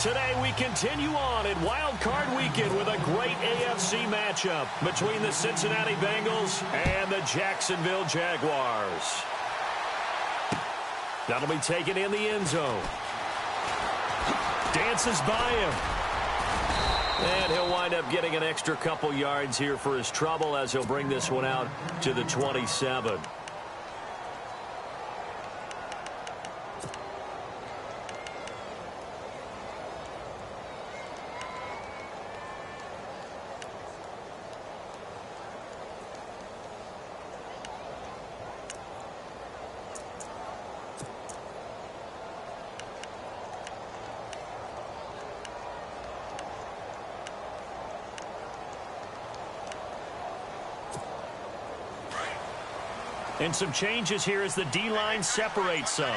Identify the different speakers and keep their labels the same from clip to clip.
Speaker 1: Today we continue on in Wild Card Weekend with a great AFC matchup between the Cincinnati Bengals and the Jacksonville Jaguars. That'll be taken in the end zone. Dances by him. And he'll wind up getting an extra couple yards here for his trouble as he'll bring this one out to the 27. And some changes here as the D-line separates some.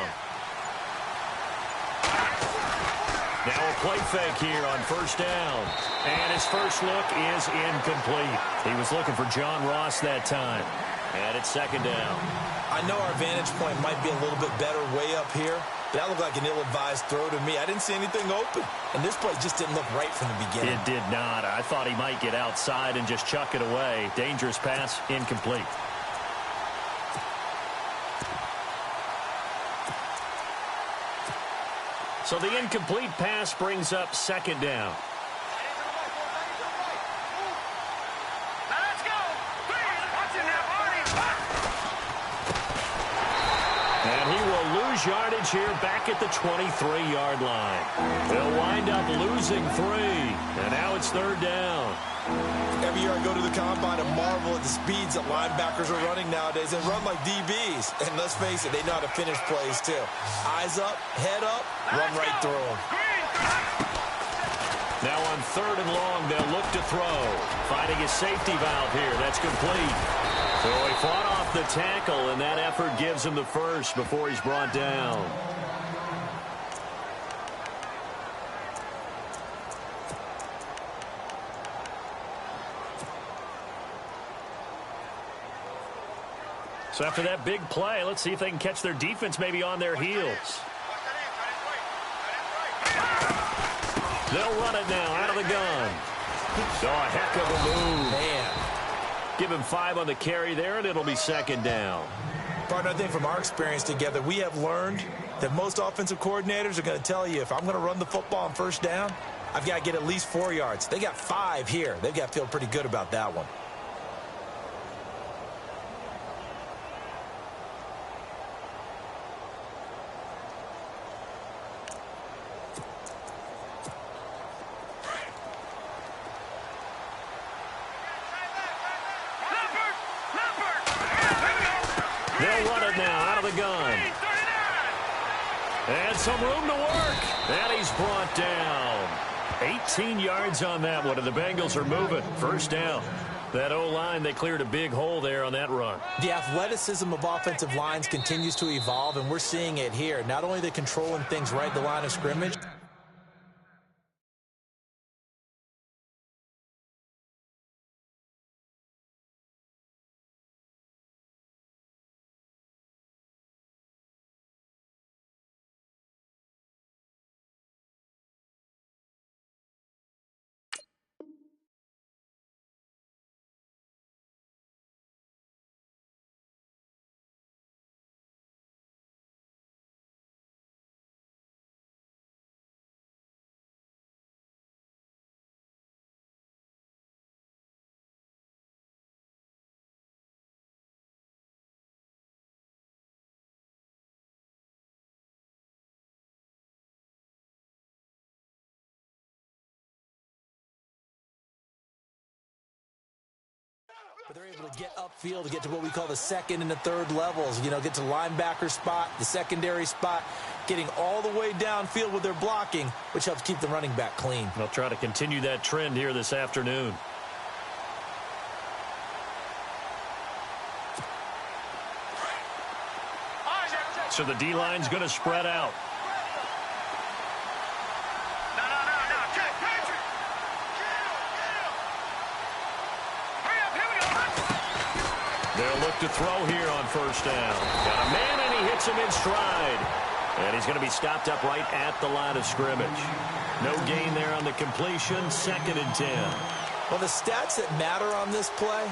Speaker 1: Now a play fake here on first down. And his first look is incomplete. He was looking for John Ross that time. And it's second down.
Speaker 2: I know our vantage point might be a little bit better way up here, but that looked like an ill-advised throw to me. I didn't see anything open. And this play just didn't look right from the beginning.
Speaker 1: It did not. I thought he might get outside and just chuck it away. Dangerous pass, incomplete. So the incomplete pass brings up second down. And he will lose yardage here back at the 23-yard line. They'll wind up losing 3. And now it's third down.
Speaker 2: Every year I go to the combine and marvel at the speeds that linebackers are running nowadays and run like DBs. And let's face it, they know how to finish plays too. Eyes up, head up, run right through them.
Speaker 1: Now on third and long, they'll look to throw. Finding his safety valve here. That's complete. So he fought off the tackle, and that effort gives him the first before he's brought down. So after that big play, let's see if they can catch their defense maybe on their heels. They'll run it now out of the gun. Oh, a heck of a move.
Speaker 2: Man.
Speaker 1: Give him 5 on the carry there, and it'll be second down.
Speaker 2: Partner, I think from our experience together, we have learned that most offensive coordinators are going to tell you, if I'm going to run the football on first down, I've got to get at least 4 yards. They got 5 here. They've got to feel pretty good about that one.
Speaker 1: They'll run it now out of the gun. And some room to work. And he's brought down. 18 yards on that one, and the Bengals are moving. First down. That O-line, they cleared a big hole there on that run.
Speaker 2: The athleticism of offensive lines continues to evolve, and we're seeing it here. Not only are they controlling things right at the line of scrimmage, but they're able to get upfield to get to what we call the second and the third levels. You know, get to linebacker spot, the secondary spot, getting all the way downfield with their blocking, which helps keep the running back clean.
Speaker 1: They'll try to continue that trend here this afternoon. So the D-line's going to spread out. They'll look to throw here on first down. Got a man, and he hits him in stride. And he's going to be stopped up right at the line of scrimmage. No gain there on the completion. 2nd and 10.
Speaker 2: Well, the stats that matter on this play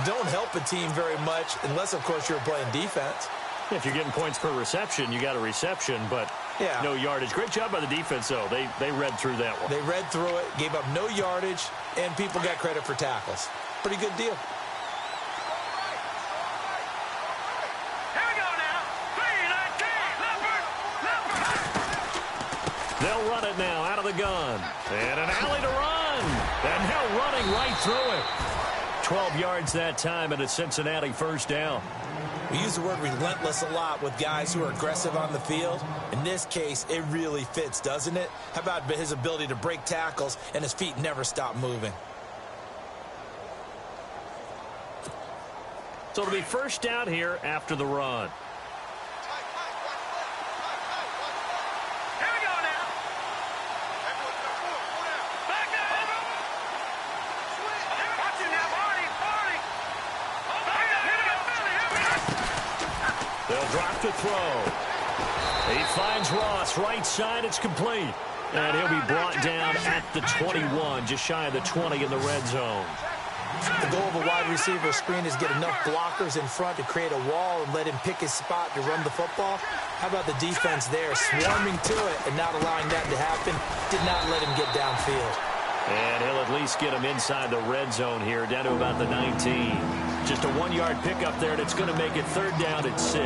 Speaker 2: don't help a team very much unless, of course, you're playing defense.
Speaker 1: If you're getting points per reception, you got a reception, but no yardage. Great job by the defense, though. They read through that one.
Speaker 2: They read through it, gave up no yardage, and people got credit for tackles. Pretty good deal.
Speaker 1: They'll run it now out of the gun. And an alley to run. And now running right through it. 12 yards that time and a Cincinnati first down.
Speaker 2: We use the word relentless a lot with guys who are aggressive on the field. In this case, it really fits, doesn't it? How about his ability to break tackles and his feet never stop moving?
Speaker 1: So it'll be first down here after the run. Drop to throw. He finds Ross right side. It's complete. And he'll be brought down at the 21, just shy of the 20 in the red zone.
Speaker 2: The goal of a wide receiver screen is get enough blockers in front to create a wall and let him pick his spot to run the football. How about the defense there, swarming to it and not allowing that to happen? Did not let him get downfield.
Speaker 1: And he'll at least get him inside the red zone here, down to about the 19. Just a 1-yard pickup there, and it's going to make it 3rd down at 6.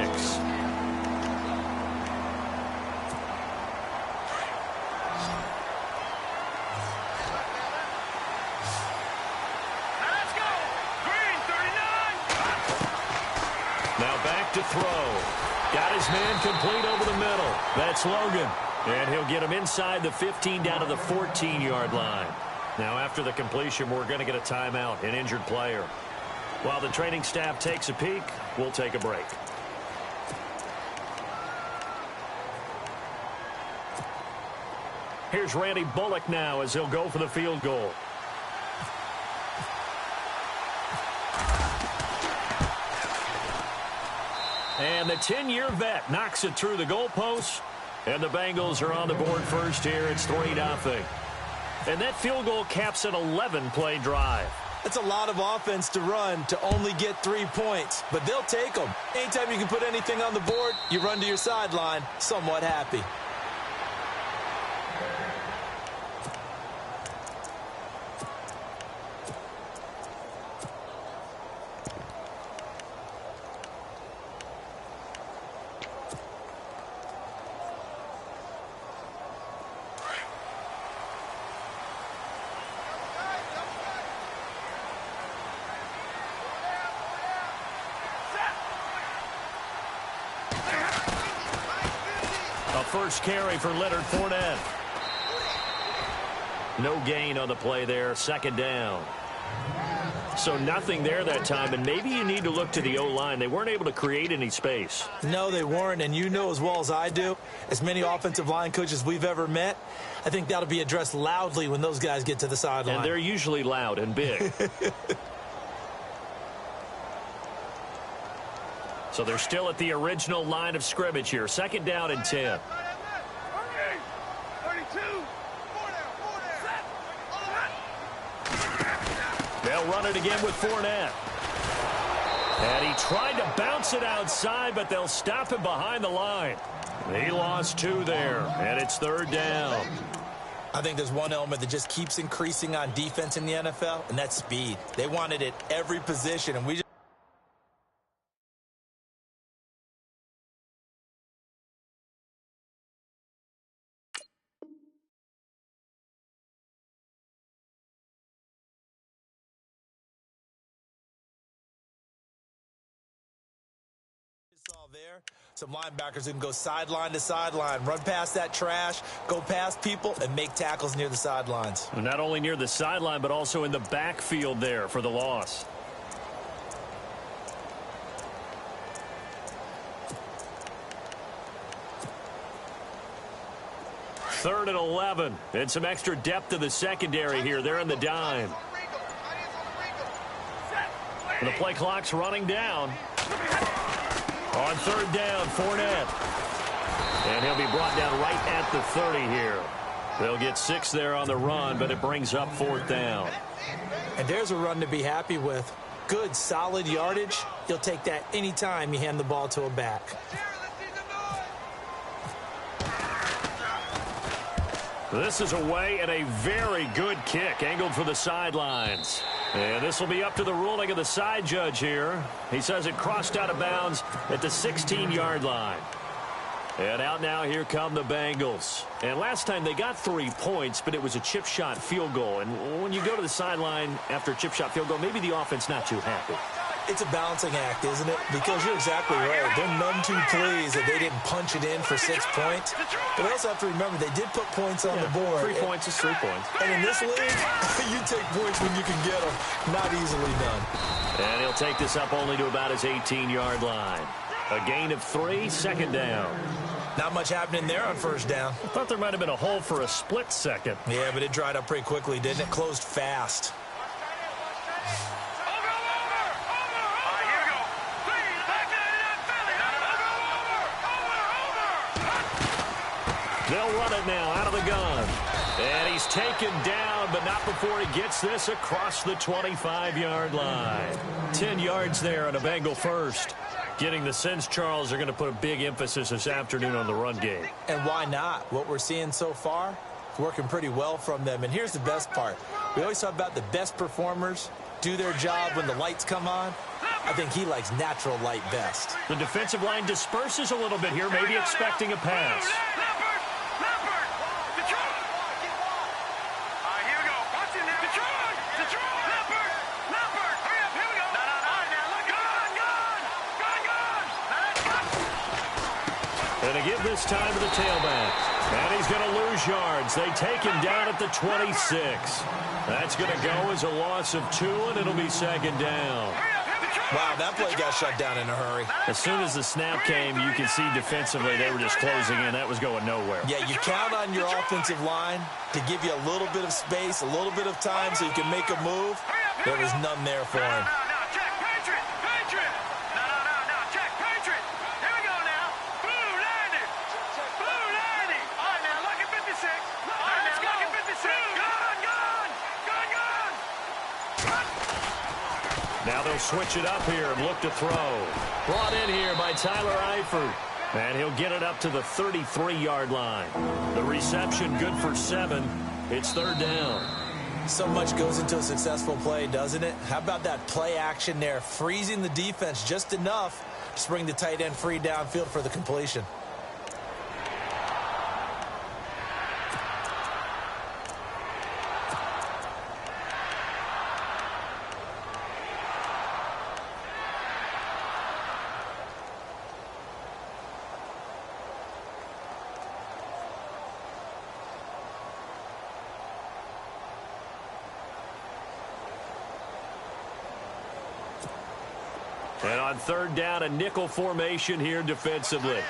Speaker 1: Now back to throw. Got his man complete over the middle. That's Logan. And he'll get him inside the 15 down to the 14-yard line. Now after the completion, we're going to get a timeout, an injured player. While the training staff takes a peek, we'll take a break. Here's Randy Bullock now as he'll go for the field goal. And the 10-year vet knocks it through the goalpost. And the Bengals are on the board first here. It's 3-0. And that field goal caps an 11-play drive.
Speaker 2: That's a lot of offense to run to only get 3 points, but they'll take them. Anytime you can put anything on the board, you run to your sideline somewhat happy.
Speaker 1: First carry for Leonard Fournette. No gain on the play there. 2nd down. So nothing there that time, and maybe you need to look to the O-line. They weren't able to create any space.
Speaker 2: No, they weren't, and you know as well as I do, as many offensive line coaches we've ever met, I think that'll be addressed loudly when those guys get to the sideline.
Speaker 1: And they're usually loud and big. So they're still at the original line of scrimmage here. 2nd down and 10. They'll run it again with Fournette. And he tried to bounce it outside, but they'll stop him behind the line. He lost 2 there, and it's 3rd down.
Speaker 2: I think there's one element that just keeps increasing on defense in the NFL, and that's speed. They want it at every position, and we just there. Some linebackers who can go sideline to sideline, run past that trash, go past people, and make tackles near the sidelines.
Speaker 1: Not only near the sideline, but also in the backfield there for the loss. Third and 11. And some extra depth to the secondary here. They're in the dime. And the play clock's running down. On 3rd down, Fournette. And he'll be brought down right at the 30 here. They'll get 6 there on the run, but it brings up 4th down.
Speaker 2: And there's a run to be happy with. Good, solid yardage. You'll take that anytime you hand the ball to a back.
Speaker 1: This is away and a very good kick, angled for the sidelines. And this will be up to the ruling of the side judge here. He says it crossed out of bounds at the 16-yard line. And out now, here come the Bengals. And last time they got 3 points, but it was a chip shot field goal. And when you go to the sideline after a chip shot field goal, maybe the offense not too happy.
Speaker 2: It's a balancing act, isn't it? Because you're exactly right. They're none too pleased that they didn't punch it in for 6 points. But they also have to remember they did put points on the board.
Speaker 1: 3 points is 3 points.
Speaker 2: And in this league, you take points when you can get them. Not easily done.
Speaker 1: And he'll take this up only to about his 18-yard line. A gain of 3, 2nd down.
Speaker 2: Not much happening there on 1st down.
Speaker 1: I thought there might have been a hole for a split second.
Speaker 2: Yeah, but it dried up pretty quickly, didn't it? Closed fast.
Speaker 1: They'll run it now out of the gun. And he's taken down, but not before he gets this across the 25-yard line. 10 yards there on a Bengal first. Getting the sense, Charles, are going to put a big emphasis this afternoon on the run game.
Speaker 2: And why not? What we're seeing so far, working pretty well from them. And here's the best part. We always talk about the best performers do their job when the lights come on. I think he likes natural light best.
Speaker 1: The defensive line disperses a little bit here, maybe expecting a pass. And to give this time to the tailback. And he's going to lose yards. They take him down at the 26. That's going to go as a loss of 2, and it'll be 2nd down.
Speaker 2: Wow, that play got shut down in a hurry.
Speaker 1: As soon as the snap came, you could see defensively they were just closing in. That was going nowhere.
Speaker 2: Yeah, you count on your offensive line to give you a little bit of space, a little bit of time so you can make a move. There was none there for him.
Speaker 1: Now they'll switch it up here and look to throw. Brought in here by Tyler Eifert. And he'll get it up to the 33-yard line. The reception good for 7. It's 3rd down.
Speaker 2: So much goes into a successful play, doesn't it? How about that play action there? Freezing the defense just enough to bring the tight end free downfield for the completion.
Speaker 1: And on 3rd down, a nickel formation here defensively.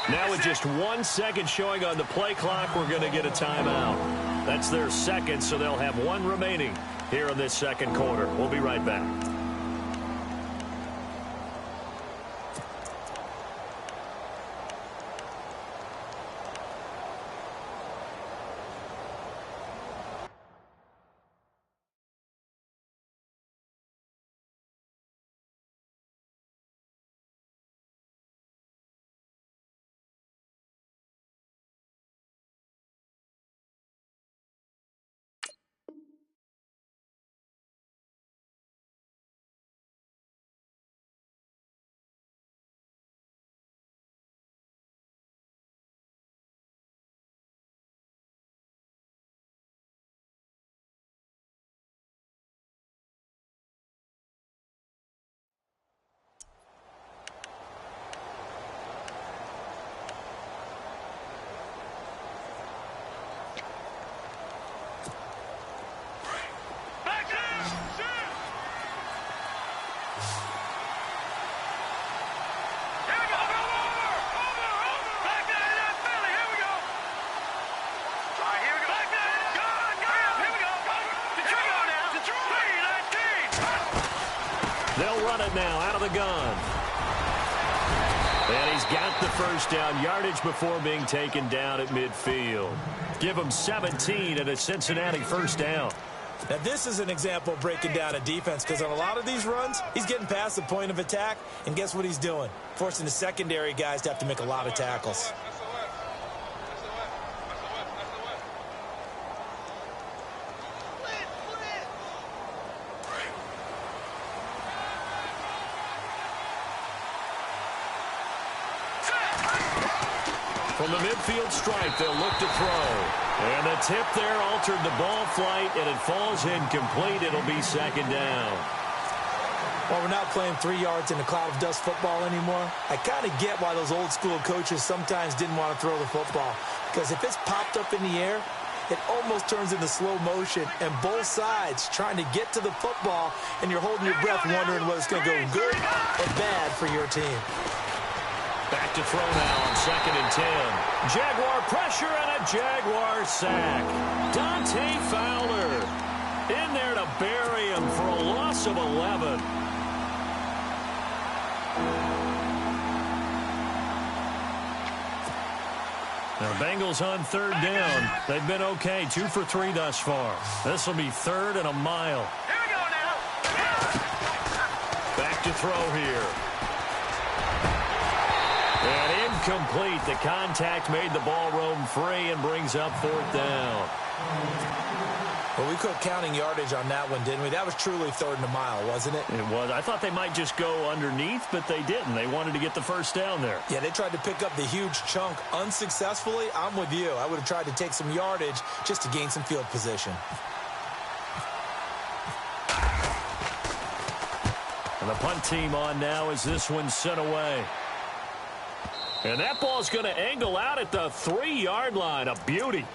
Speaker 1: Now with just 1 second showing on the play clock, we're going to get a timeout. That's their 2nd, so they'll have 1 remaining here in this 2nd quarter. We'll be right back. They'll run it now out of the gun. And he's got the first down yardage before being taken down at midfield. Give him 17 and a Cincinnati first down.
Speaker 2: Now, this is an example of breaking down a defense because on a lot of these runs, he's getting past the point of attack, and guess what he's doing? Forcing the secondary guys to have to make a lot of tackles.
Speaker 1: From the midfield stripe, they'll look to throw. And the tip there altered the ball flight, and it falls incomplete. It'll be second down.
Speaker 2: Well, we're not playing 3 yards in a cloud of dust football anymore. I kind of get why those old school coaches sometimes didn't want to throw the football. Because if it's popped up in the air, it almost turns into slow motion, and both sides trying to get to the football, and you're holding your breath wondering whether it's going to go good or bad for your team.
Speaker 1: Back to throw now on 2nd and 10. Jaguar pressure and a Jaguar sack. Dante Fowler in there to bury him for a loss of 11. Now, Bengals on 3rd down. They've been okay, 2 for 3 thus far. This will be 3rd and a mile.
Speaker 3: Here we go now.
Speaker 1: Back to throw here. And incomplete. The contact made the ball roam free and brings up 4th down.
Speaker 2: Well, we quit counting yardage on that one, didn't we? That was truly 3rd and a mile, wasn't it?
Speaker 1: It was. I thought they might just go underneath, but they didn't. They wanted to get the first down there.
Speaker 2: Yeah, they tried to pick up the huge chunk unsuccessfully. I'm with you. I would have tried to take some yardage just to gain some field position.
Speaker 1: And the punt team on now as this one's sent away. And that ball's going to angle out at the 3-yard line. A beauty.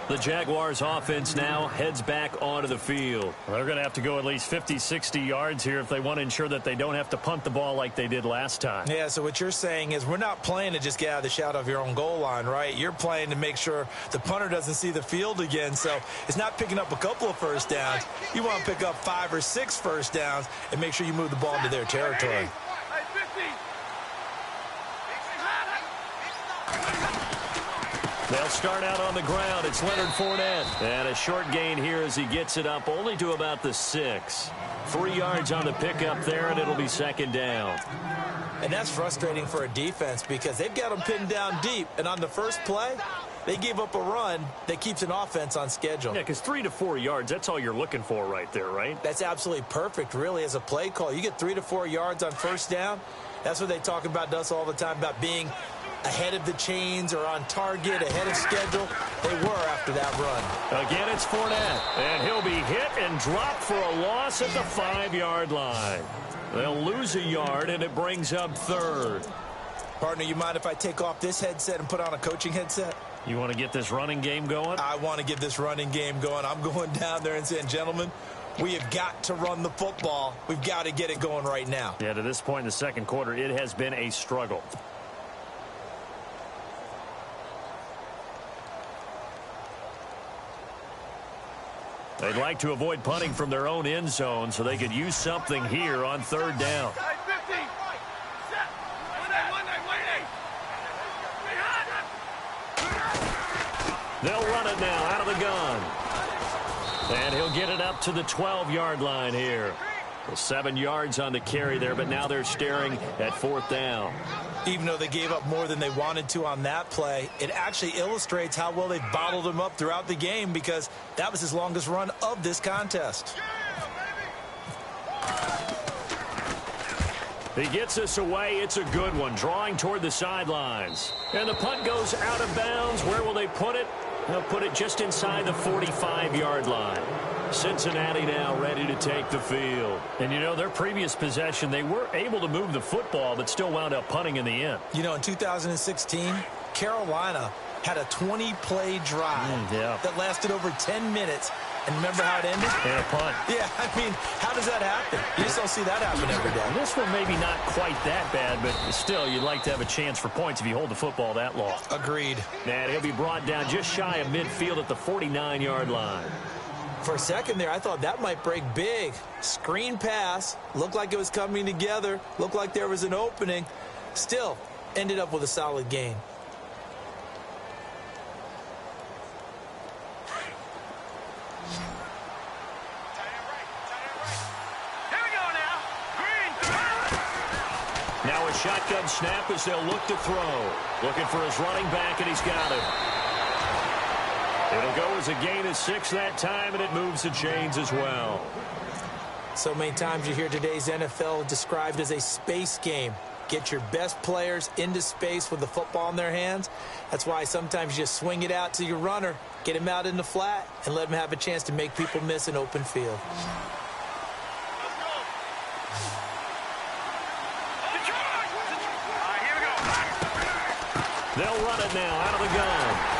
Speaker 1: The Jaguars offense now heads back onto the field. They're going to have to go at least 50, 60 yards here if they want to ensure that they don't have to punt the ball like they did last time.
Speaker 2: Yeah, so what you're saying is we're not playing to just get out of the shadow of your own goal line, right? You're playing to make sure the punter doesn't see the field again. So it's not picking up a couple of first downs. You want to pick up 5 or 6 first downs and make sure you move the ball into their territory.
Speaker 1: They'll start out on the ground. It's Leonard Fournette. And a short gain here as he gets it up only to about the 6. 3 yards on the pickup there, and it'll be 2nd down.
Speaker 2: And that's frustrating for a defense because they've got them pinned down deep. And on the first play, they gave up a run that keeps an offense on schedule.
Speaker 1: Yeah, because 3 to 4 yards, that's all you're looking for right there, right?
Speaker 2: That's absolutely perfect, really, as a play call. You get 3 to 4 yards on first down. That's what they talk about to us all the time, about being ahead of the chains or on target, ahead of schedule. They were after that run.
Speaker 1: Again, it's Fournette, and he'll be hit and dropped for a loss at the 5-yard line. They'll lose a yard, and it brings up 3rd.
Speaker 2: Partner, you mind if I take off this headset and put on a coaching headset?
Speaker 1: You want to get this running game going?
Speaker 2: I want to get this running game going. I'm going down there and saying, gentlemen, we have got to run the football. We've got to get it going right now.
Speaker 1: Yeah, to this point in the second quarter, it has been a struggle. They'd like to avoid punting from their own end zone so they could use something here on 3rd down. They'll run it now out of the gun. And he'll get it up to the 12-yard line here. Well, 7 yards on the carry there, but now they're staring at 4th down.
Speaker 2: Even though they gave up more than they wanted to on that play, it actually illustrates how well they bottled him up throughout the game because that was his longest run of this contest.
Speaker 1: He gets us away. It's a good one, drawing toward the sidelines. And the punt goes out of bounds. Where will they put it? They'll put it just inside the 45-yard line. Cincinnati now ready to take the field. And, you know, their previous possession, they were able to move the football, but still wound up punting in the end.
Speaker 2: You know, in 2016, Carolina had a 20-play drive that lasted over 10 minutes. And remember how it ended?
Speaker 1: And a punt.
Speaker 2: Yeah, I mean, how does that happen? You just don't see that happen every day.
Speaker 1: This one maybe not quite that bad, but still, you'd like to have a chance for points if you hold the football that long.
Speaker 2: Agreed.
Speaker 1: And he'll be brought down just shy of midfield at the 49-yard line.
Speaker 2: For a second there, I thought that might break big. Screen pass. Looked like it was coming together. Looked like there was an opening. Still, ended up with a solid gain.
Speaker 1: Now a shotgun snap as they'll look to throw. Looking for his running back, and he's got him. It'll go as a gain of 6 that time, and it moves the chains as well.
Speaker 2: So many times you hear today's NFL described as a space game. Get your best players into space with the football in their hands. That's why sometimes you just swing it out to your runner, get him out in the flat, and let him have a chance to make people miss an open field.
Speaker 1: They'll run it now out of the gun.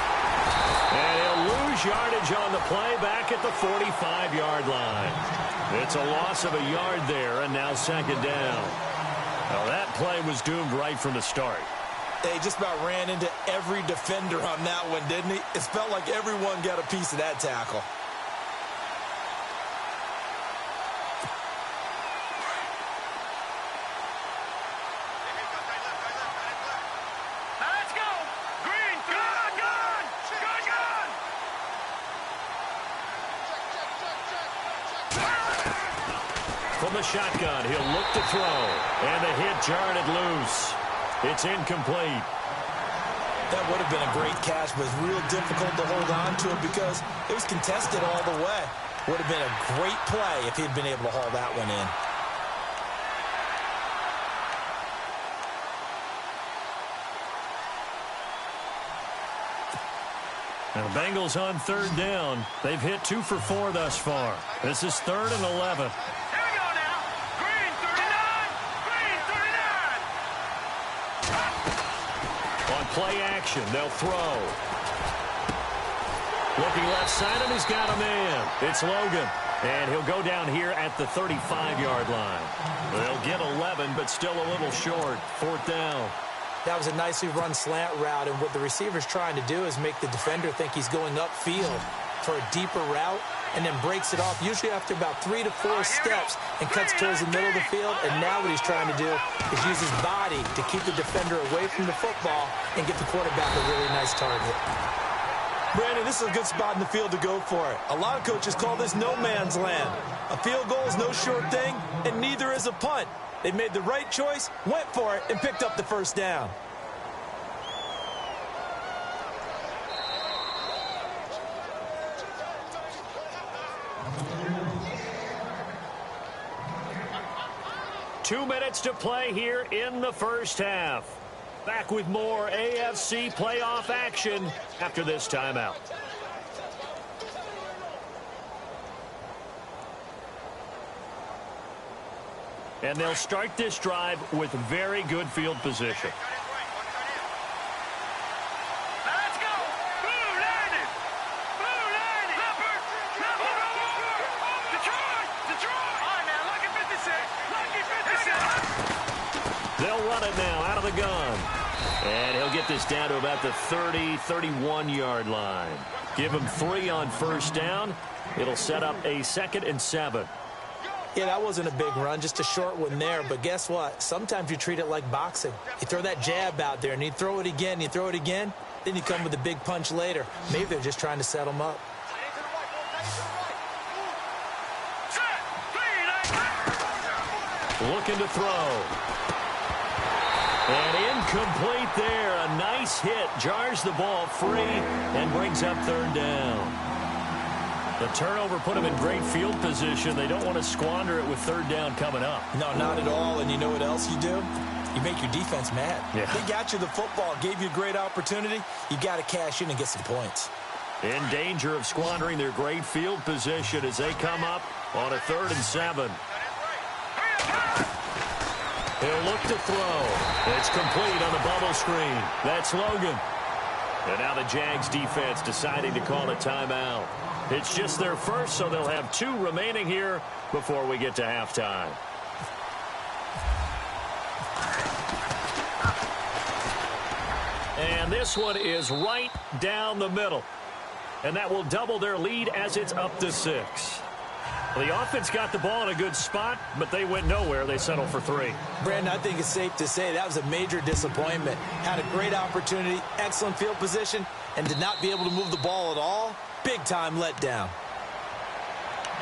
Speaker 1: And he'll lose yardage on the play back at the 45-yard line. It's a loss of a yard there, and now second down. Well, that play was doomed right from the start.
Speaker 2: They just about ran into every defender on that one, didn't he? It felt like everyone got a piece of that tackle.
Speaker 1: From the shotgun, he'll look to throw. And the hit jarred it loose. It's incomplete.
Speaker 2: That would have been a great catch, but it's real difficult to hold on to it because it was contested all the way. Would have been a great play if he'd been able to haul that one in.
Speaker 1: Now, the Bengals on third down. They've hit 2 for 4 thus far. This is 3rd and 11. Play action. They'll throw. Looking left side, and he's got a man. It's Logan. And he'll go down here at the 35-yard line. They'll get 11, but still a little short. 4th down.
Speaker 2: That was a nicely run slant route, and what the receiver's trying to do is make the defender think he's going upfield for a deeper route, and then breaks it off, usually after about 3 to 4 steps, and cuts towards the middle of the field. And now what he's trying to do is use his body to keep the defender away from the football and get the quarterback a really nice target. Brandon, this is a good spot in the field to go for it. A lot of coaches call this no man's land. A field goal is no sure thing, and neither is a punt. They made the right choice, went for it, and picked up the first down.
Speaker 1: Two minutes to play here in the first half. Back with more AFC playoff action after this timeout. And they'll start this drive with very good field position. They'll run it now out of the gun. And he'll get this down to about the 30, 31-yard line. Give him 3 on first down. It'll set up a 2nd and 7.
Speaker 2: Yeah, that wasn't a big run, just a short one there. But guess what? Sometimes you treat it like boxing. You throw that jab out there, and you throw it again, you throw it again, then you come with a big punch later. Maybe they're just trying to set him up.
Speaker 1: Looking to throw. And incomplete there. A nice hit. Jars the ball free and brings up 3rd down. The turnover put them in great field position. They don't want to squander it with 3rd down coming up.
Speaker 2: No, not at all. And you know what else you do? You make your defense mad.
Speaker 1: Yeah.
Speaker 2: They got you the football, gave you a great opportunity. You got to cash in and get some points.
Speaker 1: In danger of squandering their great field position as they come up on a 3rd and 7. He'll look to throw. It's complete on the bubble screen. That's Logan. And now the Jags defense deciding to call a timeout. It's just their first, so they'll have 2 remaining here before we get to halftime. And this one is right down the middle. And that will double their lead as it's up to 6. Well, the offense got the ball in a good spot, but they went nowhere. They settled for 3.
Speaker 2: Brandon, I think it's safe to say that was a major disappointment. Had a great opportunity, excellent field position, and did not be able to move the ball at all. Big-time letdown.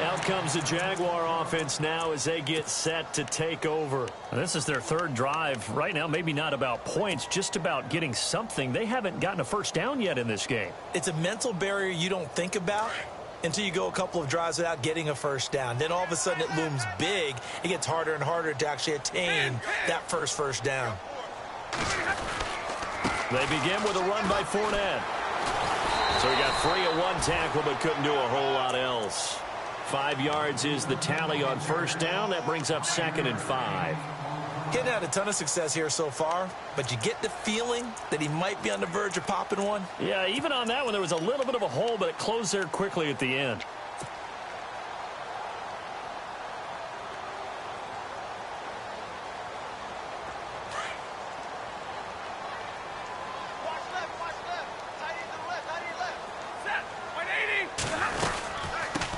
Speaker 1: Out comes the Jaguar offense now as they get set to take over. This is their 3rd drive. Right now, maybe not about points, just about getting something. They haven't gotten a first down yet in this game.
Speaker 2: It's a mental barrier you don't think about until you go a couple of drives without getting a first down. Then all of a sudden it looms big. It gets harder and harder to actually attain that first down.
Speaker 1: They begin with a run by Fournette. So he got free of 1 tackle but couldn't do a whole lot else. 5 yards is the tally on first down. That brings up 2nd and 5.
Speaker 2: Getting had a ton of success here so far, but you get the feeling that he might be on the verge of popping one.
Speaker 1: Yeah, even on that one, there was a little bit of a hole, but it closed there quickly at the end.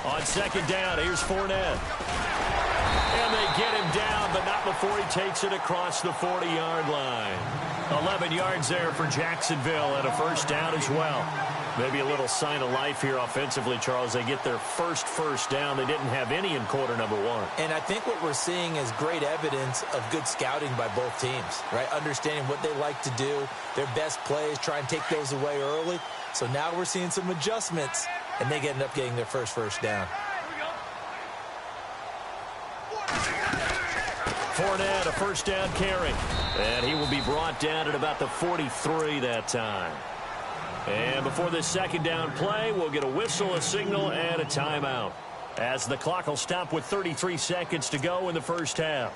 Speaker 1: On 2nd down, here's Fournette. And they get him down, but not before he takes it across the 40-yard line. 11 yards there for Jacksonville and a first down as well. Maybe a little sign of life here offensively, Charles. They get their first down. They didn't have any in quarter number 1.
Speaker 2: And I think what we're seeing is great evidence of good scouting by both teams, right? Understanding what they like to do, their best plays, try and take those away early. So now we're seeing some adjustments, and they end up getting their first down.
Speaker 1: Fournette, a first down carry. And he will be brought down at about the 43 that time. And before this 2nd down play, we'll get a whistle, a signal, and a timeout, as the clock will stop with 33 seconds to go in the first half.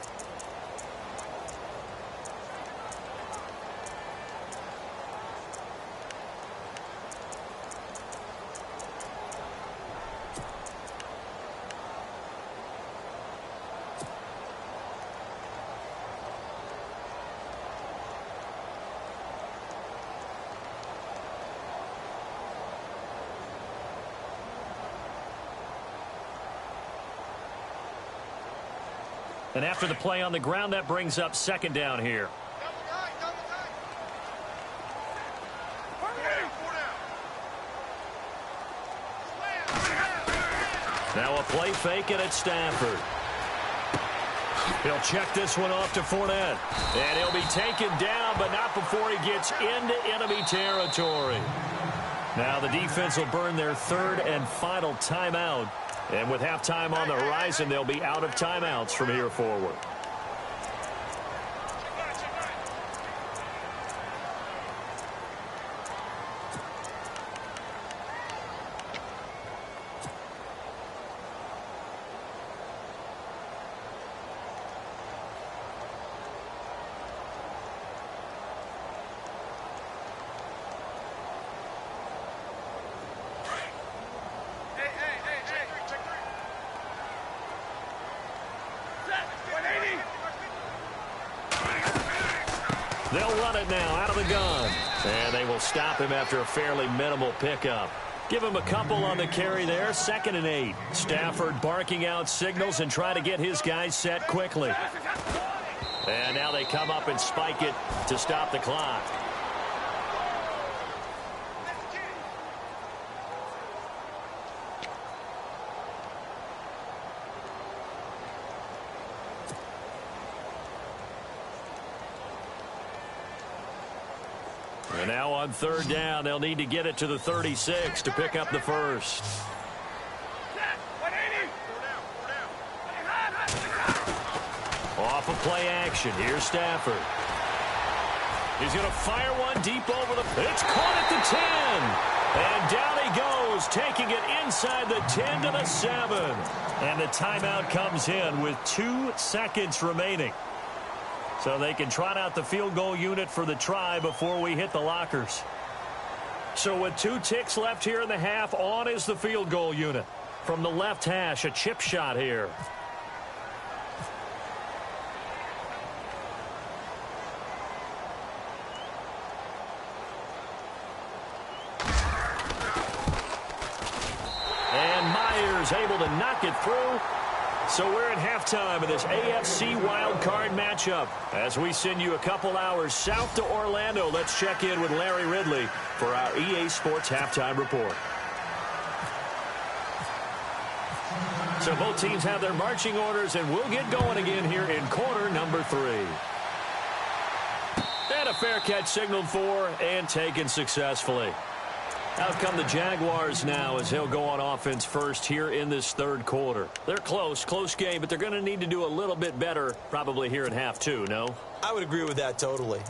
Speaker 1: And after the play on the ground, that brings up 2nd down here. Now a play fake, and it's Stafford. He'll check this one off to Fournette. And he'll be taken down, but not before he gets into enemy territory. Now the defense will burn their 3rd and final timeout. And with halftime on the horizon, they'll be out of timeouts from here forward. They'll run it now out of the gun. And they will stop him after a fairly minimal pickup. Give him a couple on the carry there. 2nd and 8. Stafford barking out signals and trying to get his guys set quickly. And now they come up and spike it to stop the clock. And now on 3rd down, they'll need to get it to the 36 to pick up the first. Off of play action. Here's Stafford. He's going to fire one deep over the... It's caught at the 10. And down he goes, taking it inside the 10 to the 7. And the timeout comes in with 2 seconds remaining. So they can trot out the field goal unit for the try before we hit the lockers. So with 2 ticks left here in the half, on is the field goal unit. From the left hash, a chip shot here. was able to knock it through. So we're at halftime of this AFC Wild Card matchup. As we send you a couple hours south to Orlando, let's check in with Larry Ridley for our EA Sports Halftime Report. So both teams have their marching orders, and we'll get going again here in quarter number 3. And a fair catch signaled for and taken successfully. Out come the Jaguars now as he'll go on offense first here in this third quarter. They're close game, but they're going to need to do a little bit better probably here at half 2, no?
Speaker 2: I would agree with that totally.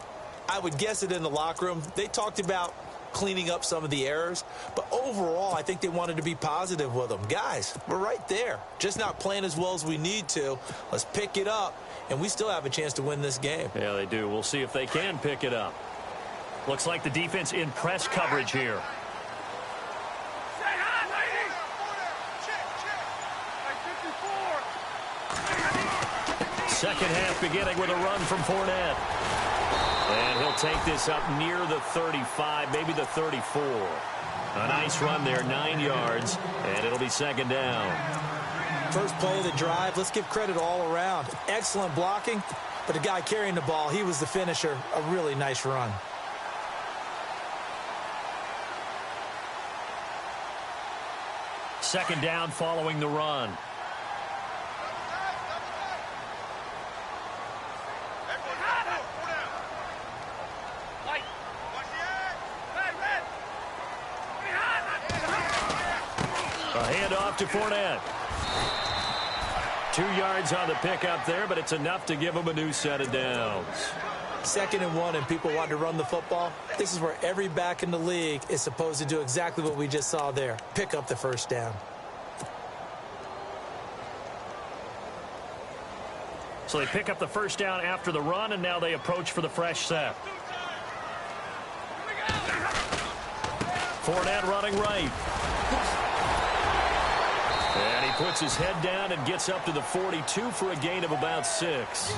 Speaker 2: I would guess it in the locker room. They talked about cleaning up some of the errors, but overall, I think they wanted to be positive with them. Guys, we're right there. Just not playing as well as we need to. Let's pick it up, and we still have a chance to win this game.
Speaker 1: Yeah, they do. We'll see if they can pick it up. Looks like the defense in press coverage here. Second half beginning with a run from Fournette. And he'll take this up near the 35, maybe the 34. A nice run there, 9 yards, and it'll be second down.
Speaker 2: First play of the drive, let's give credit all around. Excellent blocking, but the guy carrying the ball, he was the finisher. A really nice run.
Speaker 1: Second down following the run. A handoff to Fournette. 2 yards on the pickup there, but it's enough to give him a new set of downs.
Speaker 2: 2nd and 1, and people want to run the football. This is where every back in the league is supposed to do exactly what we just saw there. Pick up the first down.
Speaker 1: So they pick up the first down after the run, and now they approach for the fresh set. Fournette running right. And he puts his head down and gets up to the 42 for a gain of about 6.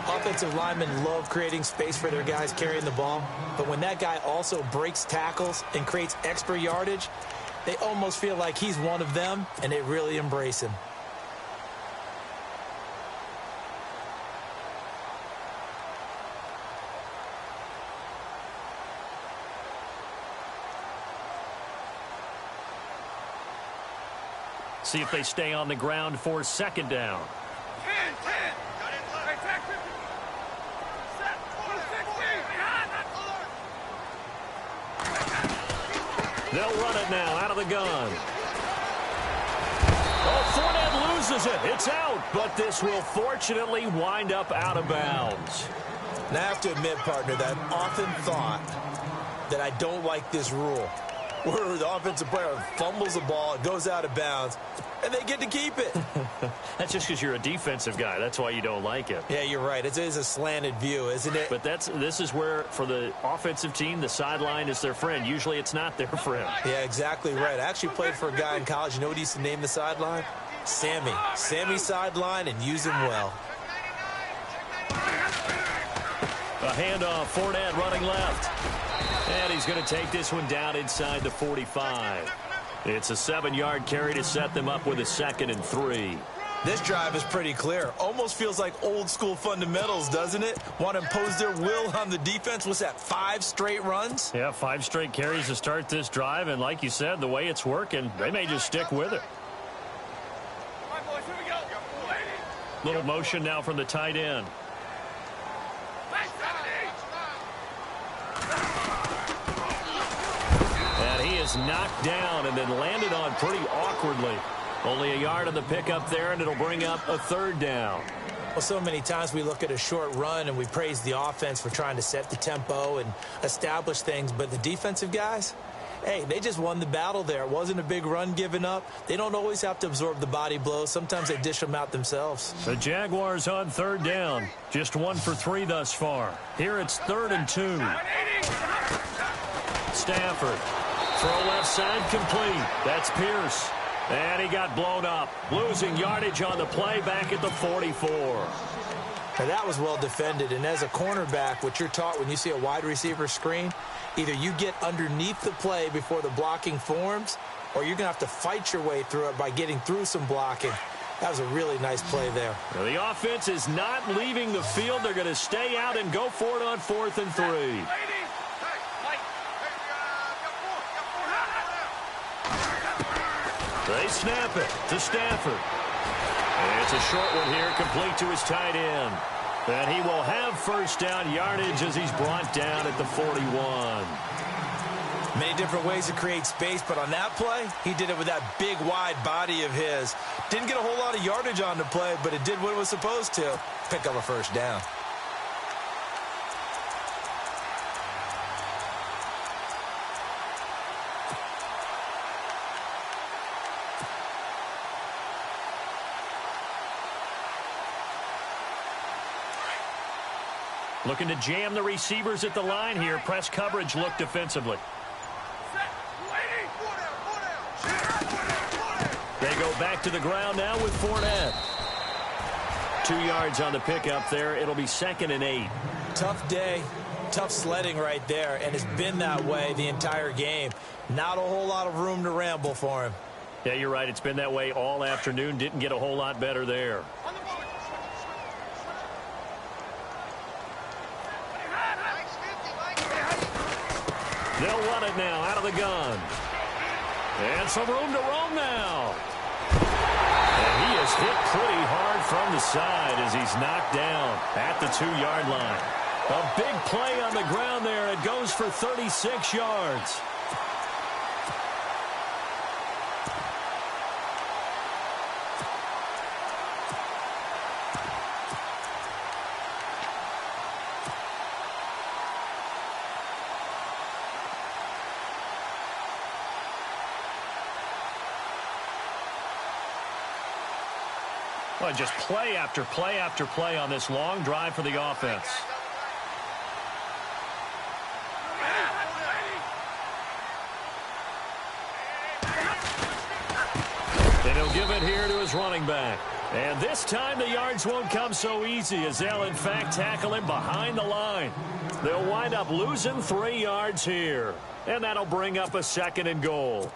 Speaker 2: Offensive linemen love creating space for their guys carrying the ball, but when that guy also breaks tackles and creates extra yardage, they almost feel like he's one of them, and they really embrace him.
Speaker 1: See if they stay on the ground for second down.
Speaker 3: 10.
Speaker 1: They'll run it now out of the gun. Oh, Fournette loses it. It's out, but this will fortunately wind up out of bounds.
Speaker 2: And I have to admit, partner, that I've often thought that I don't like this rule, where the offensive player fumbles the ball, it goes out of bounds, and they get to keep it.
Speaker 1: That's just because you're a defensive guy. That's why you don't like it.
Speaker 2: Yeah, you're right. It is a slanted view, isn't it?
Speaker 1: But this is where, for the offensive team, the sideline is their friend. Usually it's not their friend.
Speaker 2: Yeah, exactly right. I actually played for a guy in college. You know what he used to name the sideline? Sammy. Sammy sideline, and use him well.
Speaker 1: A handoff, Fournette running left. And he's going to take this one down inside the 45. It's a 7-yard carry to set them up with a 2nd and 3.
Speaker 2: This drive is pretty clear. Almost feels like old school fundamentals, doesn't it? Want to impose their will on the defense. What's that, 5 straight runs?
Speaker 1: Yeah, 5 straight carries to start this drive. And like you said, the way it's working, they may just stick with it.
Speaker 3: All right, boys, here we go.
Speaker 1: Little motion now from the tight end. And he is knocked down and then landed on pretty awkwardly. Only a yard on the pickup there, and it'll bring up a 3rd down.
Speaker 2: Well, so many times we look at a short run and we praise the offense for trying to set the tempo and establish things, but the defensive guys, hey, they just won the battle there. It wasn't a big run given up. They don't always have to absorb the body blows. Sometimes they dish them out themselves.
Speaker 1: The Jaguars on 3rd down. Just 1 for 3 thus far. Here it's 3rd and 2. Stafford. Throw left side complete. That's Pierce. And he got blown up. Losing yardage on the play back at the 44.
Speaker 2: Now that was well defended, and as a cornerback, what you're taught when you see a wide receiver screen, either you get underneath the play before the blocking forms, or you're going to have to fight your way through it by getting through some blocking. That was a really nice play there.
Speaker 1: Now, the offense is not leaving the field. They're going to stay out and go for it on 4th and 3. They snap it to Stafford. And it's a short one here, complete to his tight end. And he will have first down yardage as he's brought down at the 41.
Speaker 2: Many different ways to create space, but on that play, he did it with that big, wide body of his. Didn't get a whole lot of yardage on the play, but it did what it was supposed to. Pick up a first down.
Speaker 1: Looking to jam the receivers at the line here. Press coverage look defensively. They go back to the ground now with Fournette. 2 yards on the pickup there. It'll be 2nd and 8.
Speaker 2: Tough day, tough sledding right there, and it's been that way the entire game. Not a whole lot of room to ramble for him.
Speaker 1: Yeah, you're right. It's been that way all afternoon. Didn't get a whole lot better there. They'll run it now out of the gun. And some room to roam now. And he is hit pretty hard from the side as he's knocked down at the 2-yard line. A big play on the ground there. It goes for 36 yards. Well, just play after play after play on this long drive for the offense. And he'll give it here to his running back. And this time the yards won't come so easy as they'll, in fact, tackle him behind the line. They'll wind up losing 3 yards here. And that'll bring up a 2nd and goal.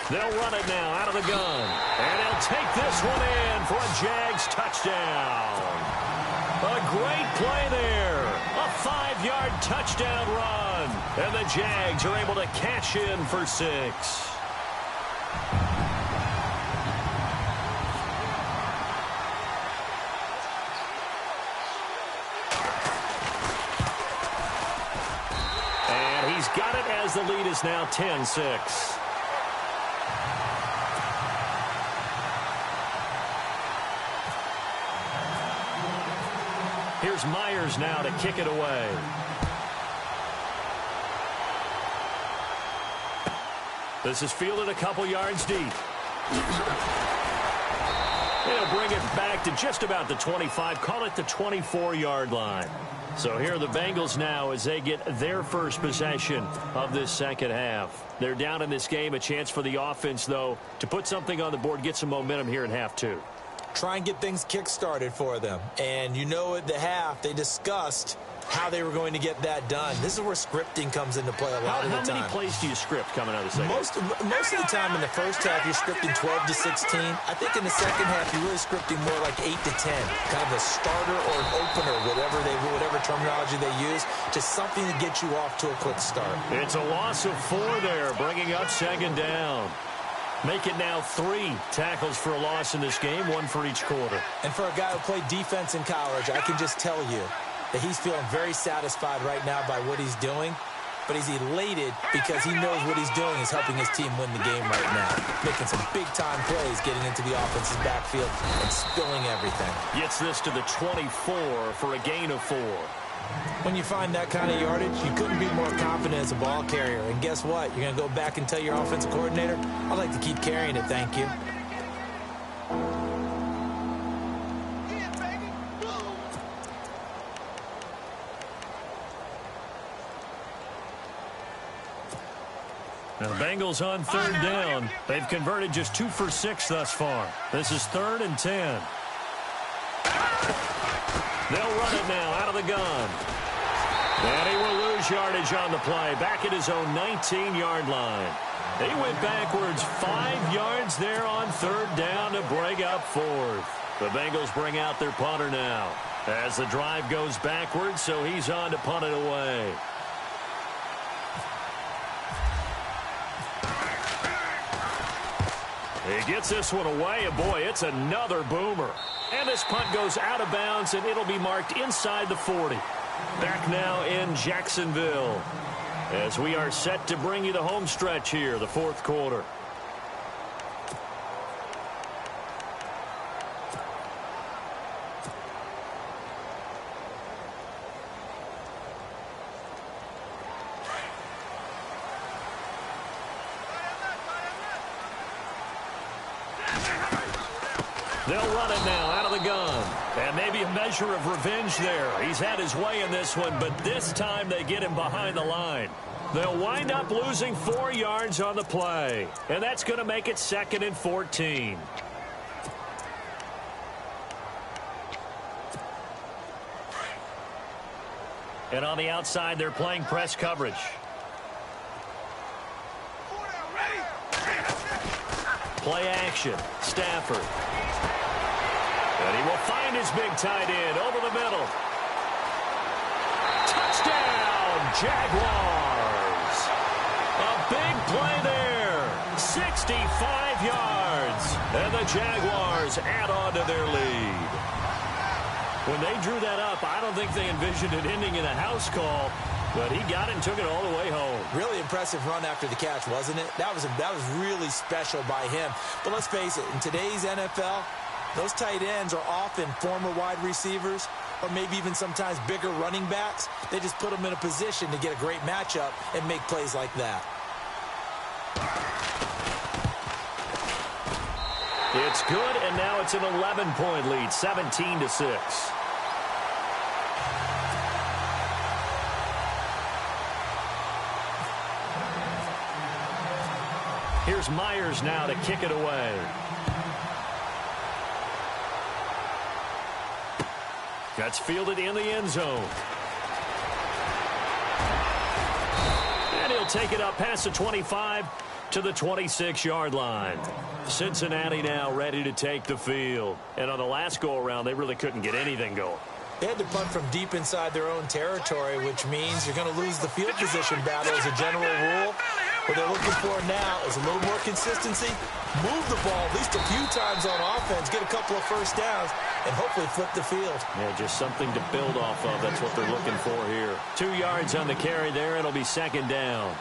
Speaker 1: They'll run it now out of the gun. And they'll take this one in for a Jags touchdown. A great play there. A 5-yard touchdown run. And the Jags are able to cash in for 6. And he's got it as the lead is now 10-6. Here's Myers now to kick it away. This is fielded a couple yards deep. They'll bring it back to just about the 25, call it the 24-yard line. So here are the Bengals now as they get their first possession of this second half. They're down in this game. A chance for the offense, though, to put something on the board, get some momentum here in half 2.
Speaker 2: Try and get things kick-started for them. And you know at the half, they discussed how they were going to get that done. This is where scripting comes into play a lot of the time.
Speaker 1: How many plays do you script coming out of the second?
Speaker 2: Most of the time in the first half, you're scripting 12 to 16. I think in the second half, you're really scripting more like 8 to 10. Kind of a starter or an opener, whatever terminology they use, to something to get you off to a quick start.
Speaker 1: It's a loss of 4 there, bringing up 2nd down. Make it now 3 tackles for a loss in this game, 1 for each quarter.
Speaker 2: And for a guy who played defense in college, I can just tell you that he's feeling very satisfied right now by what he's doing. But he's elated because he knows what he's doing is helping his team win the game right now. Making some big-time plays, getting into the offense's backfield and spilling everything.
Speaker 1: Gets this to the 24 for a gain of 4.
Speaker 2: When you find that kind of yardage, you couldn't be more confident as a ball carrier. And guess what? You're going to go back and tell your offensive coordinator, I'd like to keep carrying it, thank you.
Speaker 1: Now the Bengals on third down. They've converted just 2 for 6 thus far. This is 3rd and 10. They'll run it now out of the gun. And he will lose yardage on the play. Back at his own 19-yard line. He went backwards 5 yards there on 3rd down to break up 4th. The Bengals bring out their punter now as the drive goes backwards, so he's on to punt it away. He gets this one away, and boy, it's another boomer. And this punt goes out of bounds, and it'll be marked inside the 40. Back now in Jacksonville as we are set to bring you the home stretch here, the 4th quarter. They'll run it now out of the gun. And maybe a measure of revenge there. He's had his way in this one, but this time they get him behind the line. They'll wind up losing 4 yards on the play. And that's going to make it 2nd and 14. And on the outside, they're playing press coverage. Play action. Stafford. And he will find his big tight end over the middle. Touchdown, Jaguars. A big play there. 65 yards. And the Jaguars add on to their lead. When they drew that up, I don't think they envisioned it ending in a house call. But he got it and took it all the way home.
Speaker 2: Really impressive run after the catch, wasn't it? That was really special by him. But let's face it, in today's NFL, those tight ends are often former wide receivers or maybe even sometimes bigger running backs. They just put them in a position to get a great matchup and make plays like that.
Speaker 1: It's good, and now it's an 11-point lead, 17-6. Here's Myers now to kick it away. That's fielded in the end zone. And he'll take it up past the 25 to the 26-yard line. Cincinnati now ready to take the field. And on the last go-around, they really couldn't get anything going.
Speaker 2: They had to punt from deep inside their own territory, which means you're going to lose the field position battle as a general rule. What they're looking for now is a little more consistency, move the ball at least a few times on offense, get a couple of first downs, and hopefully flip the field.
Speaker 1: Yeah, just something to build off of. That's what they're looking for here. 2 yards on the carry there. It'll be 2nd down.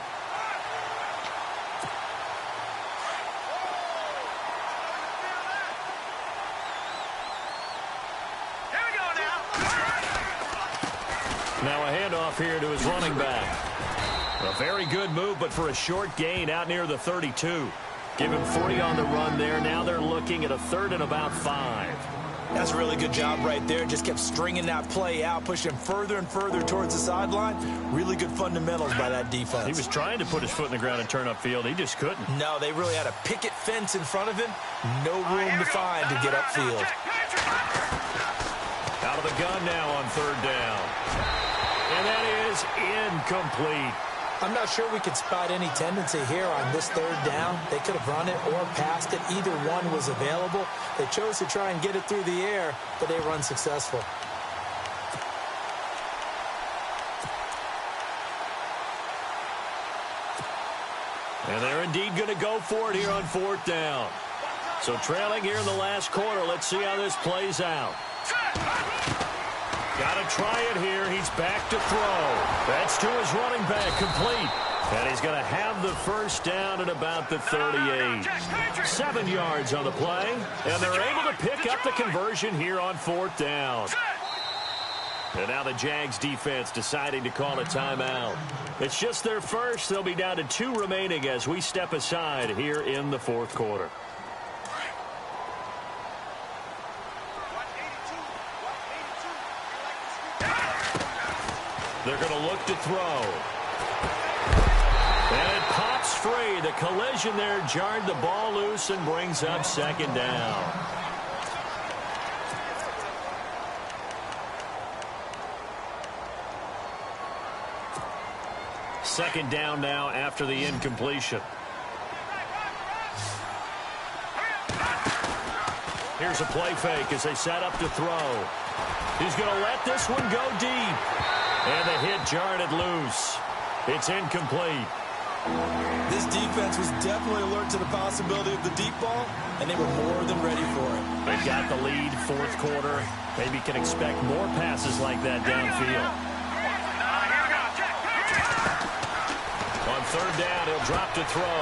Speaker 1: Now a handoff here to his running back. A very good move, but for a short gain out near the 32. Give him 40 on the run there. Now they're looking at a 3rd and about 5.
Speaker 2: That's a really good job right there. Just kept stringing that play out, pushing him further and further towards the sideline. Really good fundamentals by that defense.
Speaker 1: He was trying to put his foot in the ground and turn upfield. He just couldn't.
Speaker 2: No, they really had a picket fence in front of him. No room to find to get upfield.
Speaker 1: Out of the gun now on 3rd down. And that is incomplete.
Speaker 2: I'm not sure we could spot any tendency here on this 3rd down. They could have run it or passed it. Either one was available. They chose to try and get it through the air, but they were unsuccessful.
Speaker 1: And they're indeed going to go for it here on 4th down. So trailing here in the last quarter. Let's see how this plays out. Got to try it here. He's back to throw. That's to his running back, complete. And he's going to have the first down at about the 38. 7 yards on the play. And they're able to pick up the conversion here on 4th down. And now the Jags defense deciding to call a timeout. It's just their first. They'll be down to 2 remaining as we step aside here in the 4th quarter. They're going to look to throw. And it pops free. The collision there jarred the ball loose and brings up second down. Second down now after the incompletion. Here's a play fake as they set up to throw. He's going to let this one go deep. And the hit jarred it loose. It's incomplete.
Speaker 2: This defense was definitely alert to the possibility of the deep ball, and they were more than ready for it.
Speaker 1: They've got the lead, fourth quarter. Maybe can expect more passes like that downfield. On third down, he'll drop to throw.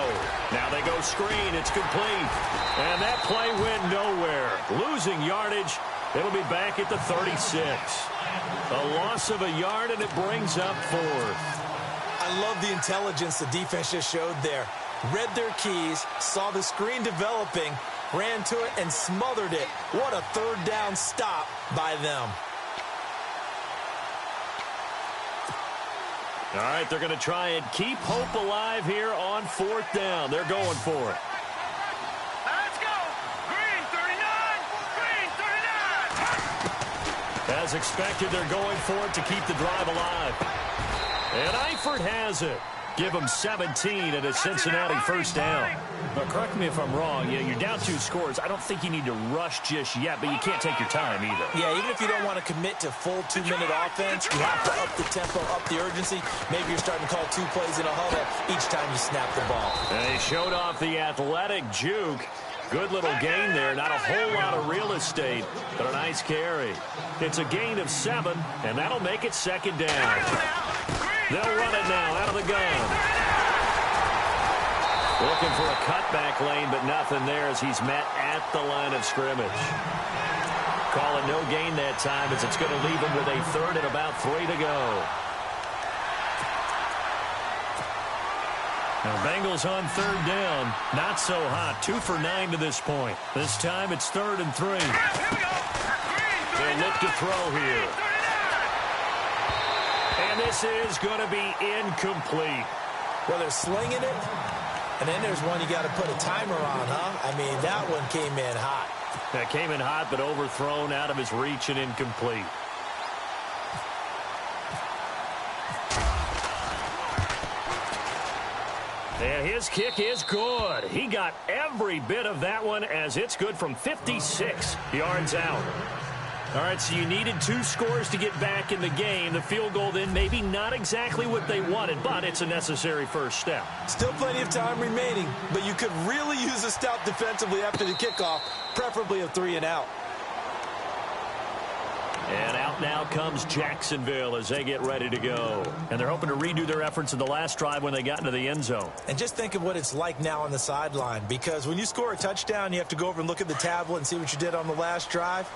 Speaker 1: Now they go screen. It's complete. And that play went nowhere. Losing yardage. It'll be back at the 36. A loss of a yard, and it brings up fourth.
Speaker 2: I love the intelligence the defense just showed there. Read their keys, saw the screen developing, ran to it, and smothered it. What a third down stop by them.
Speaker 1: All right, they're going to try and keep hope alive here on fourth down. They're going for it.
Speaker 3: Let's go. Green 39. Green 39.
Speaker 1: As expected, they're going for it to keep the drive alive. And Eifert has it. Give them 17 at a Cincinnati first down.
Speaker 4: Now, correct me if I'm wrong. You're down 2 scores. I don't think you need to rush just yet, but you can't take your time either.
Speaker 2: Yeah, even if you don't want to commit to full 2-minute offense, you have to up the tempo, up the urgency. Maybe you're starting to call 2 plays in a huddle each time you snap the ball.
Speaker 1: And he showed off the athletic juke. Good little gain there. Not a whole lot of real estate, but a nice carry. It's a gain of 7, and that'll make it second down. They'll run it now out of the gun. Looking for a cutback lane, but nothing there as he's met at the line of scrimmage. Calling no gain that time as it's going to leave him with a third and about 3 to go. Now, Bengals on third down. Not so hot. 2 for 9 to this point. This time it's 3rd and 3. They'll look to throw here. And this is going to be incomplete.
Speaker 2: Well, they're slinging it, and then there's one you got to put a timer on, huh? I mean, that one came in hot.
Speaker 1: That came in hot, but overthrown out of his reach and incomplete. And his kick is good. He got every bit of that one as it's good from 56 yards out. All right, so you needed 2 scores to get back in the game. The field goal then maybe not exactly what they wanted, but it's a necessary first step.
Speaker 2: Still plenty of time remaining, but you could really use a stout defensively after the kickoff, preferably a 3 and out.
Speaker 1: And out now comes Jacksonville as they get ready to go. And they're hoping to redo their efforts in the last drive when they got into the end zone.
Speaker 2: And just think of what it's like now on the sideline, because when you score a touchdown, you have to go over and look at the tablet and see what you did on the last drive.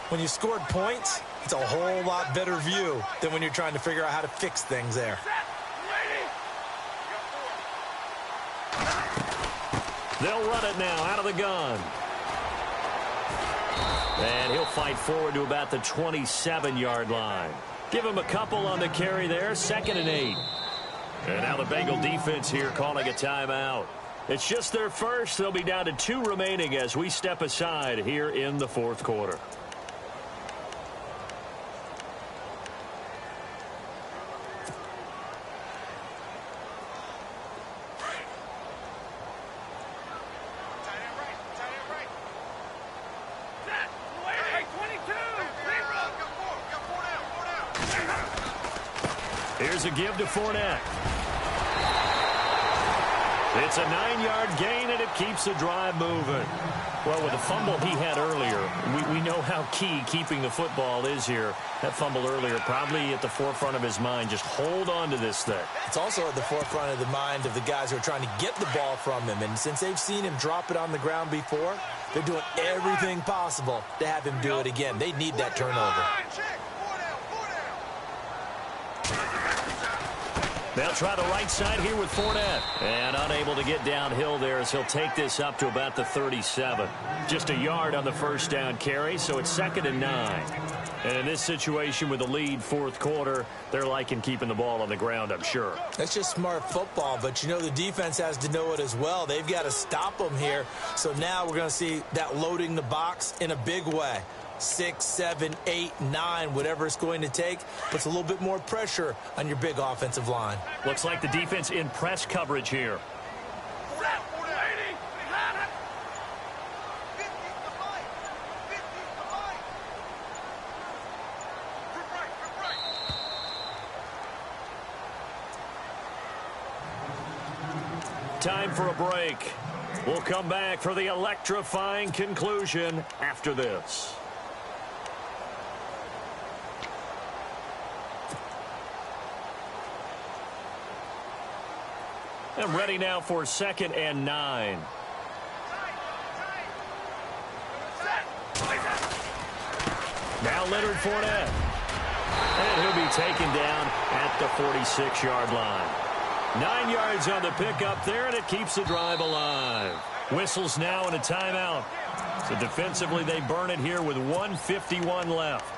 Speaker 2: When you scored points, it's a whole lot better view than when you're trying to figure out how to fix things there.
Speaker 1: They'll run it now out of the gun. And he'll fight forward to about the 27-yard line. Give him a couple on the carry there, 2nd and 8. And now the Bengal defense here calling a timeout. It's just their first. They'll be down to 2 remaining as we step aside here in the fourth quarter. Here's a give to Fournette. It's a 9-yard gain, and it keeps the drive moving. Well, with the fumble he had earlier, we know how key keeping the football is here. That fumble earlier probably at the forefront of his mind. Just hold on to this thing.
Speaker 2: It's also at the forefront of the mind of the guys who are trying to get the ball from him. And since they've seen him drop it on the ground before, they're doing everything possible to have him do it again. They need that turnover.
Speaker 1: They'll try the right side here with Fournette. And unable to get downhill there as he'll take this up to about the 37. Just a yard on the first down carry, so it's 2nd and 9. And in this situation with the lead fourth quarter, they're liking keeping the ball on the ground, I'm sure.
Speaker 2: That's just smart football, but you know the defense has to know it as well. They've got to stop them here. So now we're going to see that loading the box in a big way. 6, 7, 8, 9, whatever it's going to take, puts a little bit more pressure on your big offensive line.
Speaker 1: Looks like the defense in press coverage here. Time for a break. We'll come back for the electrifying conclusion after this. And ready now for 2nd and 9. Now Leonard Fournette. And he'll be taken down at the 46-yard line. 9 yards on the pickup there, and it keeps the drive alive. Whistles now and a timeout. So defensively, they burn it here with 1:51 left.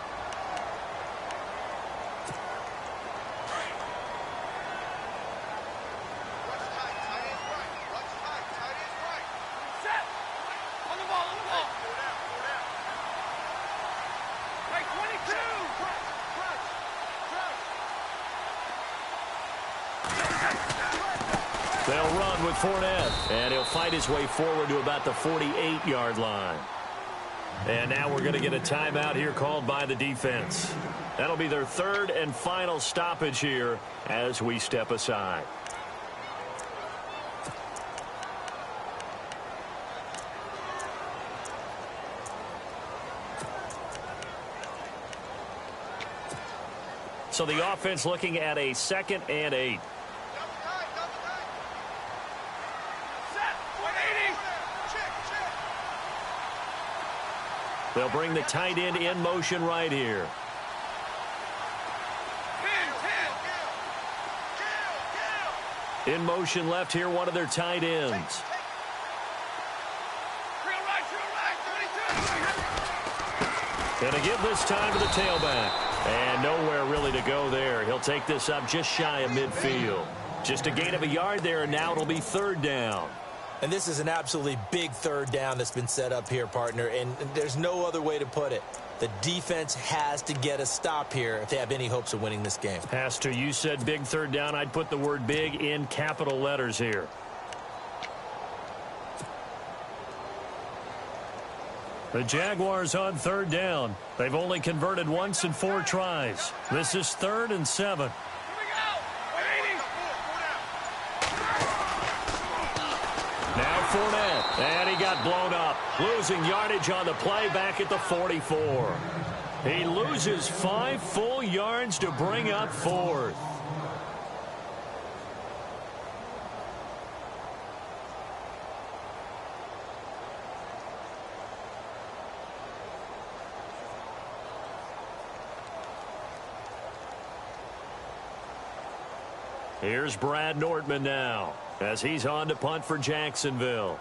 Speaker 1: They'll run with Fournette, and he'll fight his way forward to about the 48-yard line. And now we're going to get a timeout here called by the defense. That'll be their 3rd and final stoppage here as we step aside. So the offense looking at a 2nd and 8. They'll bring the tight end in motion right here. In motion left here, one of their tight ends. Gonna give this time to the tailback. And nowhere really to go there. He'll take this up just shy of midfield. Just a gain of a yard there, and now it'll be 3rd down.
Speaker 2: And this is an absolutely big 3rd down that's been set up here, partner, and there's no other way to put it. The defense has to get a stop here if they have any hopes of winning this game.
Speaker 1: Has to. You said big 3rd down. I'd put the word big in capital letters here. The Jaguars on 3rd down. They've only converted once in 4 tries. This is 3rd and 7. Fournette, and he got blown up. Losing yardage on the play back at the 44. He loses 5 full yards to bring up 4th. Here's Brad Nortman now, as he's on to punt for Jacksonville.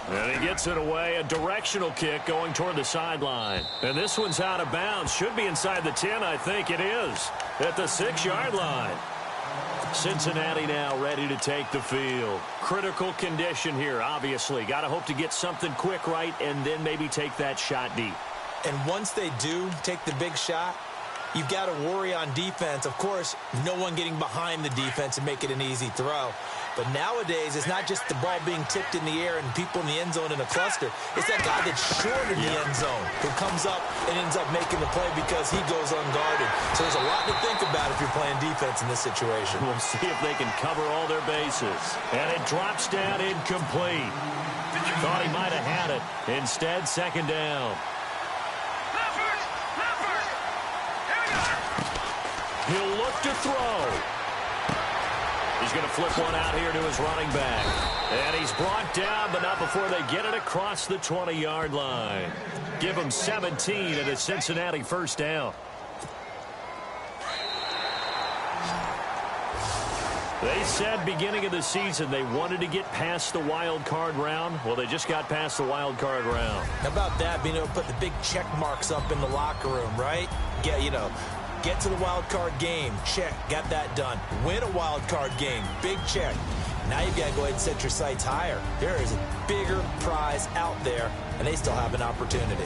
Speaker 1: And he gets it away, a directional kick going toward the sideline. And this one's out of bounds. Should be inside the 10, I think it is, at the 6-yard line. Cincinnati now ready to take the field. Critical condition here, obviously. Got to hope to get something quick right and then maybe take that shot deep.
Speaker 2: And once they do take the big shot, you've got to worry on defense. Of course, no one getting behind the defense and make it an easy throw. But nowadays, it's not just the ball being tipped in the air and people in the end zone in a cluster. It's that guy that's short in the end zone who comes up and ends up making the play because he goes unguarded. So there's a lot to think about if you're playing defense in this situation.
Speaker 1: We'll see if they can cover all their bases. And it drops down incomplete. Thought he might have had it. Instead, 2nd down. He'll look to throw. He's going to flip one out here to his running back. And he's brought down, but not before they get it across the 20-yard line. Give him 17 and a Cincinnati first down. They said beginning of the season they wanted to get past the wild card round. Well, they just got past the wild card round.
Speaker 2: How about that, being able to put the big check marks up in the locker room, right? Get to the wild card game. Check. Got that done. Win a wild card game. Big check. Now you've got to go ahead and set your sights higher. There is a bigger prize out there, and they still have an opportunity.